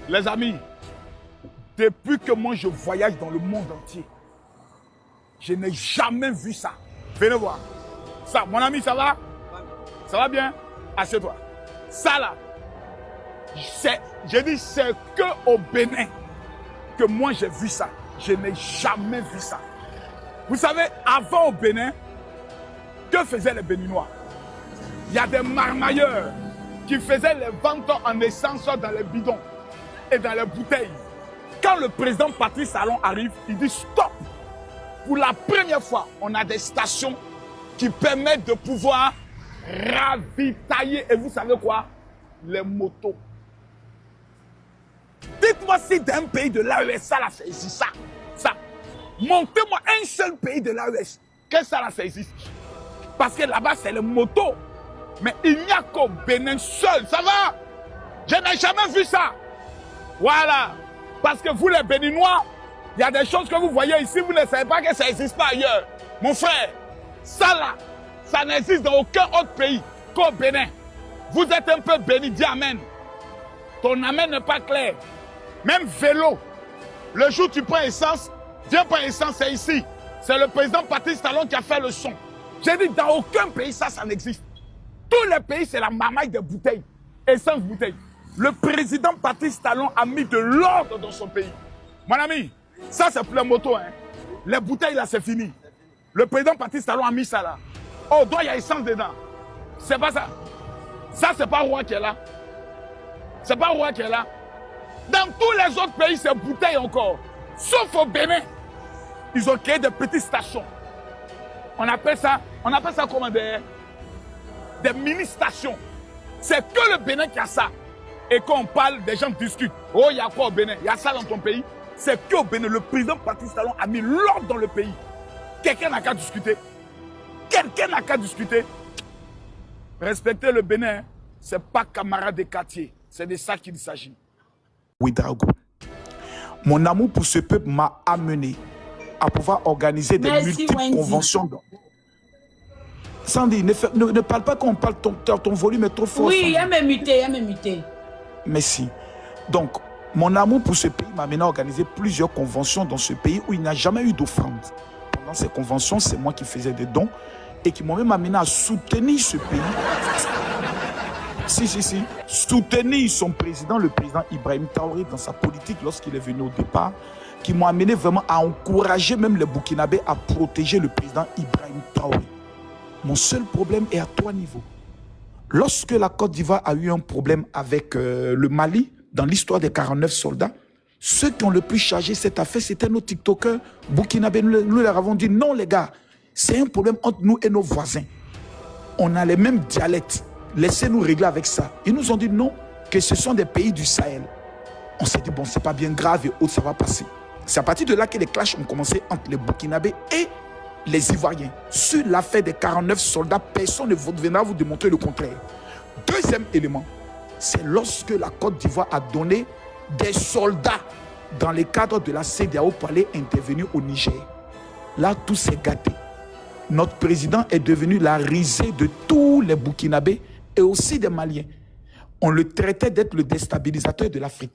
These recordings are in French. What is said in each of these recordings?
Les amis, depuis que moi je voyage dans le monde entier, je n'ai jamais vu ça. Venez voir. Ça, mon ami, ça va? Ça va bien? Assieds-toi. Ça là, j'ai dit c'est que au Bénin que moi j'ai vu ça. Je n'ai jamais vu ça. Vous savez, avant au Bénin, que faisaient les Béninois? Il y a des marmailleurs qui faisaient les ventes en essence dans les bidons et dans les bouteilles. Quand le président Patrice Talon arrive, il dit stop. Pour la première fois, on a des stations qui permettent de pouvoir ravitailler. Et vous savez quoi? Les motos. Dites-moi si dans un pays de l'AES, ça là, ça existe. Ça. Montez-moi un seul pays de l'AES que ça là, ça existe. Parce que là-bas, c'est les motos. Mais il n'y a qu'au Bénin seul. Ça va? Je n'ai jamais vu ça. Voilà. Parce que vous, les Béninois, il y a des choses que vous voyez ici, vous ne savez pas que ça n'existe pas ailleurs. Mon frère, ça là, ça n'existe dans aucun autre pays qu'au Bénin. Vous êtes un peu béni, dis amen. Ton amen n'est pas clair. Même vélo. Le jour où tu prends essence, viens prendre essence, c'est ici. C'est le président Patrice Talon qui a fait le son. J'ai dit, dans aucun pays, ça n'existe. Tous les pays, c'est la marmaille de bouteilles. Essence bouteille. Le président Patrice Talon a mis de l'ordre dans son pays. Mon ami, ça c'est pour les motos. Hein. Les bouteilles là, c'est fini. Le président Patrice Talon a mis ça là. Oh, il y a essence dedans. C'est pas ça. Ça, c'est pas Roi qui est là. C'est pas Roi qui est là. Dans tous les autres pays, c'est bouteilles encore. Sauf au Bénin. Ils ont créé des petites stations. On appelle ça comment des mini-stations. C'est que le Bénin qui a ça. Et quand on parle, des gens discutent. Oh, il y a quoi au Bénin? Il y a ça dans ton pays? C'est qu'au Bénin, le président Patrice Talon a mis l'ordre dans le pays. Quelqu'un n'a qu'à discuter. Quelqu'un n'a qu'à discuter. Respecter le Bénin, ce n'est pas camarade des quartiers. C'est de ça qu'il s'agit. Ouédraogo. Mon amour pour ce peuple m'a amené à pouvoir organiser des multiples conventions. Sandy, ne parle pas quand on parle, ton volume est trop fort. Oui, elle m'a muté, Merci. Donc, mon amour pour ce pays m'a amené à organiser plusieurs conventions dans ce pays où il n'y a jamais eu d'offrande. Pendant ces conventions, c'est moi qui faisais des dons et qui m'ont même amené à soutenir ce pays. Si. Soutenir son président, le président Ibrahim Traoré, dans sa politique lorsqu'il est venu au départ, qui m'ont amené vraiment à encourager même les Burkinabés à protéger le président Ibrahim Traoré. Mon seul problème est à 3 niveaux. Lorsque la Côte d'Ivoire a eu un problème avec le Mali, dans l'histoire des 49 soldats, ceux qui ont le plus chargé cette affaire, c'était nos TikTokers burkinabés. Nous leur avons dit, non les gars, c'est un problème entre nous et nos voisins. On a les mêmes dialectes. Laissez-nous régler avec ça. Ils nous ont dit non, que ce sont des pays du Sahel. On s'est dit, bon, c'est pas bien grave et autres, ça va passer. C'est à partir de là que les clashs ont commencé entre les Burkinabés et les Ivoiriens. Sur l'affaire des 49 soldats, personne ne viendra vous démontrer le contraire. Deuxième élément, c'est lorsque la Côte d'Ivoire a donné des soldats dans le cadre de la CEDEAO pour aller intervenir au Niger. Là, tout s'est gâté. Notre président est devenu la risée de tous les Burkinabés et aussi des Maliens. On le traitait d'être le déstabilisateur de l'Afrique.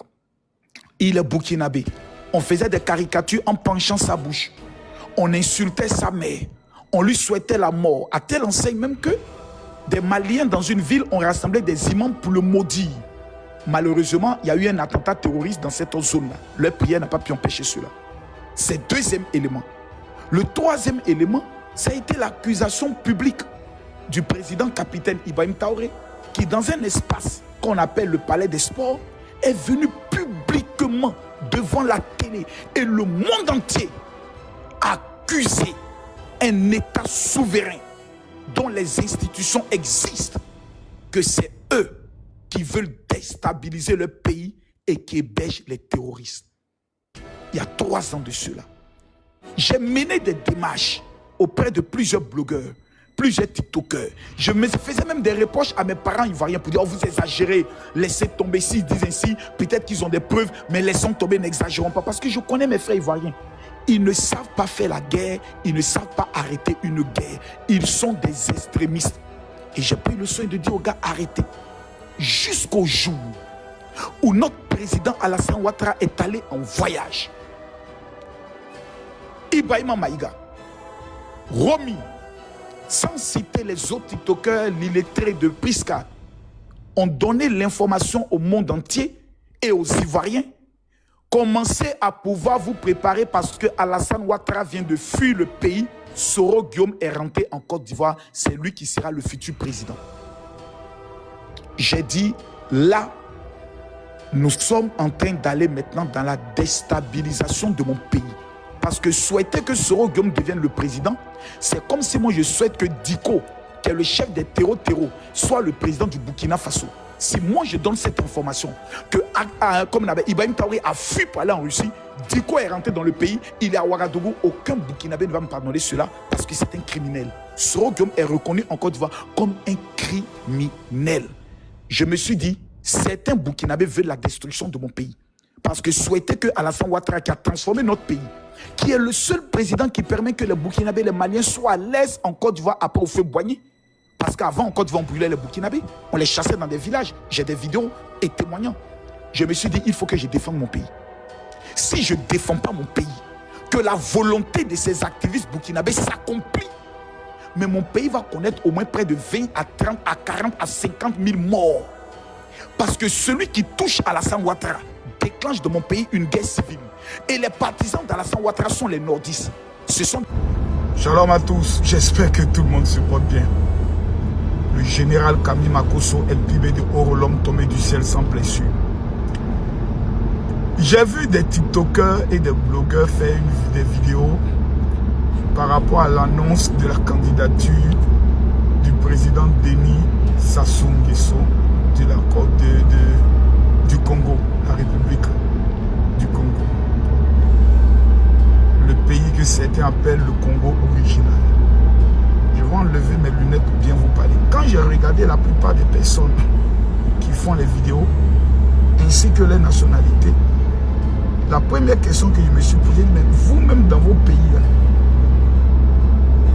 Il est Burkinabé. On faisait des caricatures en penchant sa bouche. On insultait sa mère. On lui souhaitait la mort. À telle enseigne même que des Maliens dans une ville ont rassemblé des imams pour le maudire. Malheureusement, il y a eu un attentat terroriste dans cette zone-là. Leur prière n'a pas pu empêcher cela. C'est le deuxième élément. Le troisième élément, ça a été l'accusation publique du président capitaine Ibrahim Traoré, qui dans un espace qu'on appelle le palais des sports, est venu publiquement devant la télé et le monde entier accuser un État souverain dont les institutions existent, que c'est eux qui veulent déstabiliser le pays et qui hébergent les terroristes. Il y a 3 ans de cela, j'ai mené des démarches auprès de plusieurs blogueurs, plusieurs TikTokers. Je me faisais même des reproches à mes parents ivoiriens pour dire, oh, vous exagérez, laissez tomber, s'ils disent ainsi, peut-être qu'ils ont des preuves, mais laissons tomber, n'exagérons pas. Parce que je connais mes frères ivoiriens. Ils ne savent pas faire la guerre, ils ne savent pas arrêter une guerre. Ils sont des extrémistes. Et j'ai pris le soin de dire aux gars, arrêtez. Jusqu'au jour où notre président Alassane Ouattara est allé en voyage. Ibrahima Maïga, Romy, sans citer les autres TikTokers, l'illettré de Prisca, ont donné l'information au monde entier et aux Ivoiriens. Commencez à pouvoir vous préparer parce que Alassane Ouattara vient de fuir le pays. Soro Guillaume est rentré en Côte d'Ivoire. C'est lui qui sera le futur président. J'ai dit, là, nous sommes en train d'aller maintenant dans la déstabilisation de mon pays. Parce que souhaiter que Soro Guillaume devienne le président, c'est comme si moi je souhaite que Diko, qui est le chef des terreaux, soit le président du Burkina Faso. Si moi je donne cette information, que comme Ibrahim Traoré a fui pour aller en Russie, Diko est rentré dans le pays, il est à Ouagadougou, aucun Burkinabé ne va me pardonner cela parce que c'est un criminel. Soro Guillaume est reconnu en Côte d'Ivoire comme un criminel. Je me suis dit, certains Burkinabés veulent la destruction de mon pays. Parce que souhaiter que Alassane Ouattara, qui a transformé notre pays, qui est le seul président qui permet que les Burkinabés, les Maliens soient à l'aise en Côte d'Ivoire après au feu Boigny. Parce qu'avant, en Côte d'Ivoire, on brûlait les Burkinabés. On les chassait dans des villages. J'ai des vidéos et témoignants. Je me suis dit, il faut que je défende mon pays. Si je ne défends pas mon pays, que la volonté de ces activistes burkinabés s'accomplit, mais mon pays va connaître au moins près de 20 à 30 à 40 à 50 000 morts. Parce que celui qui touche Alassane Ouattara déclenche de mon pays une guerre civile. Et les partisans d'Alassane Ouattara sont les nordistes. Ce sont... Shalom à tous, j'espère que tout le monde se porte bien. Le général Camille Makosso est le pibé de Orolom tombé du ciel sans blessure. J'ai vu des TikTokers et des blogueurs faire des vidéos par rapport à l'annonce de la candidature du président Denis Sassou Nguesso du Congo, la République du Congo. Le pays que certains appellent le Congo original. Je vais enlever mes lunettes pour bien vous parler. Quand j'ai regardé la plupart des personnes qui font les vidéos, ainsi que les nationalités, la première question que je me suis posée, mais vous-même dans vos pays, là,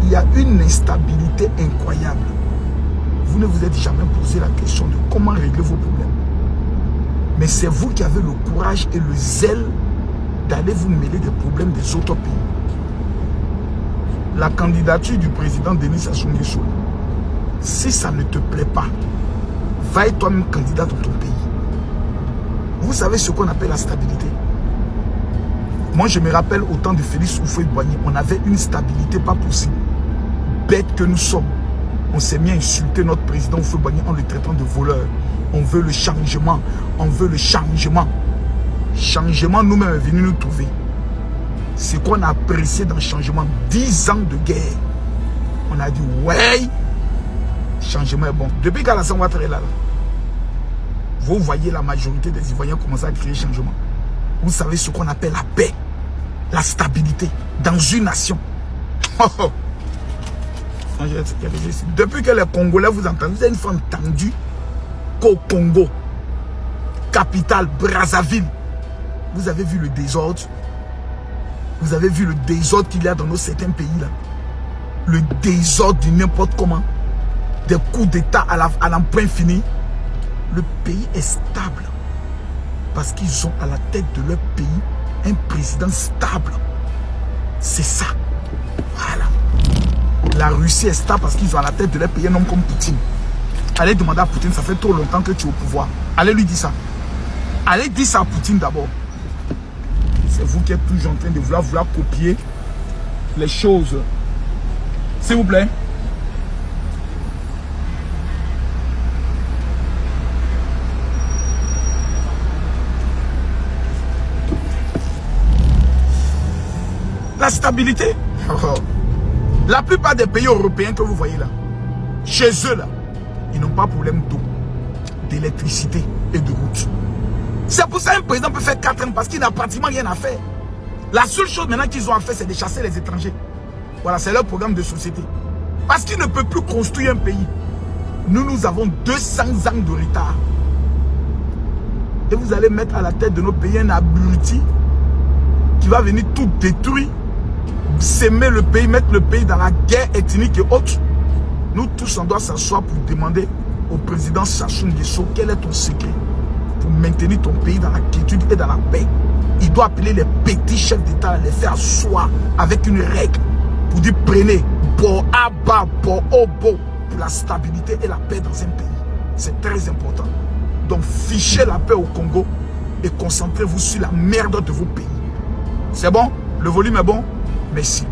il y a une instabilité incroyable. Vous ne vous êtes jamais posé la question de comment régler vos problèmes. Mais c'est vous qui avez le courage et le zèle d'aller vous mêler des problèmes des autres pays. La candidature du président Denis Sassou Nguesso, si ça ne te plaît pas, va être toi-même candidat dans ton pays. Vous savez ce qu'on appelle la stabilité. Moi, je me rappelle au temps de Félix Houphouët-Boigny, on avait une stabilité pas possible. Bête que nous sommes. On s'est mis à insulter notre président Houphouët-Boigny en le traitant de voleur. On veut le changement. On veut le changement. Changement, nous-mêmes, est venu nous trouver. Ce qu'on a apprécié dans le changement, 10 ans de guerre. On a dit, ouais, changement est bon. Depuis qu'Alassane Ouattara est là, vous voyez la majorité des Ivoiriens commencer à créer changement. Vous savez ce qu'on appelle la paix, la stabilité dans une nation. Depuis que les Congolais vous entendent, vous avez une fois entendu qu'au Congo, capitale Brazzaville, vous avez vu le désordre. Vous avez vu le désordre qu'il y a dans nos certains pays là. Le désordre du n'importe comment. Des coups d'état à l'emprunt fini. Le pays est stable. Parce qu'ils ont à la tête de leur pays un président stable. C'est ça. Voilà. La Russie est stable parce qu'ils ont à la tête de leur pays un homme comme Poutine. Allez demander à Poutine, ça fait trop longtemps que tu es au pouvoir. Allez lui dire ça. Allez dire ça à Poutine d'abord. C'est vous qui êtes toujours en train de vouloir copier les choses. S'il vous plaît. La stabilité. La plupart des pays européens que vous voyez là, chez eux là, ils n'ont pas de problème d'eau, d'électricité et de route. C'est pour ça qu'un président peut faire 4 ans parce qu'il n'a pratiquement rien à faire. La seule chose maintenant qu'ils ont à faire, c'est de chasser les étrangers. Voilà, c'est leur programme de société. Parce qu'ils ne peuvent plus construire un pays. Nous avons 200 ans de retard. Et vous allez mettre à la tête de notre pays un abruti qui va venir tout détruire, s'aimer le pays, mettre le pays dans la guerre ethnique et autres. Nous tous, on doit s'asseoir pour demander au président Sassou Nguesso quel est ton secret pour maintenir ton pays dans la quiétude et dans la paix, il doit appeler les petits chefs d'État, les faire asseoir avec une règle pour dire prenez bon à bas, bon au beau pour la stabilité et la paix dans un pays. C'est très important. Donc fichez la paix au Congo et concentrez-vous sur la merde de vos pays. C'est bon? Le volume est bon? Merci.